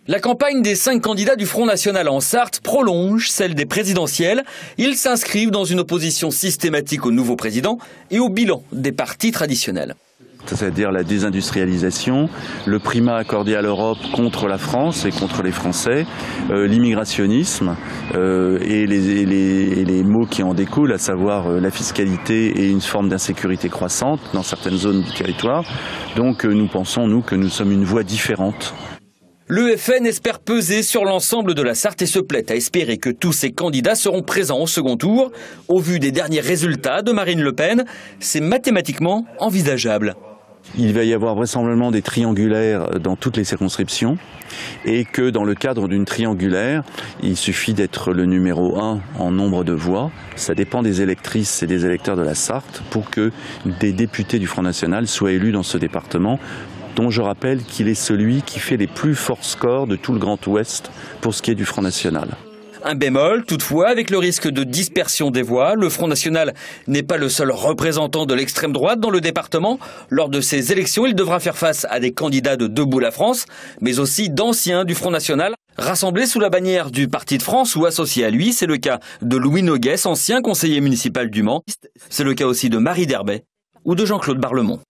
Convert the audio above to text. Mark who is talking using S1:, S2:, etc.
S1: La campagne des 5 candidats du Front National en Sarthe prolonge celle des présidentielles. Ils s'inscrivent dans une opposition systématique au nouveau président et au bilan des partis traditionnels.
S2: C'est-à-dire la désindustrialisation, le primat accordé à l'Europe contre la France et contre les Français, l'immigrationnisme et les maux qui en découlent, à savoir la fiscalité et une forme d'insécurité croissante dans certaines zones du territoire. Donc nous pensons, nous, que nous sommes une voie différente.
S1: Le FN espère peser sur l'ensemble de la Sarthe et se plaît à espérer que tous ces candidats seront présents au second tour. Au vu des derniers résultats de Marine Le Pen, c'est mathématiquement envisageable.
S2: Il va y avoir vraisemblablement des triangulaires dans toutes les circonscriptions et que dans le cadre d'une triangulaire, il suffit d'être le numéro 1 en nombre de voix. Ça dépend des électrices et des électeurs de la Sarthe pour que des députés du Front National soient élus dans ce département, dont je rappelle qu'il est celui qui fait les plus forts scores de tout le Grand Ouest pour ce qui est du Front National.
S1: Un bémol, toutefois, avec le risque de dispersion des voix. Le Front National n'est pas le seul représentant de l'extrême droite dans le département. Lors de ces élections, il devra faire face à des candidats de Debout la France, mais aussi d'anciens du Front National, rassemblés sous la bannière du Parti de France ou associés à lui. C'est le cas de Louis Noguès, ancien conseiller municipal du Mans. C'est le cas aussi de Marie Derbet ou de Jean-Claude Barlemont.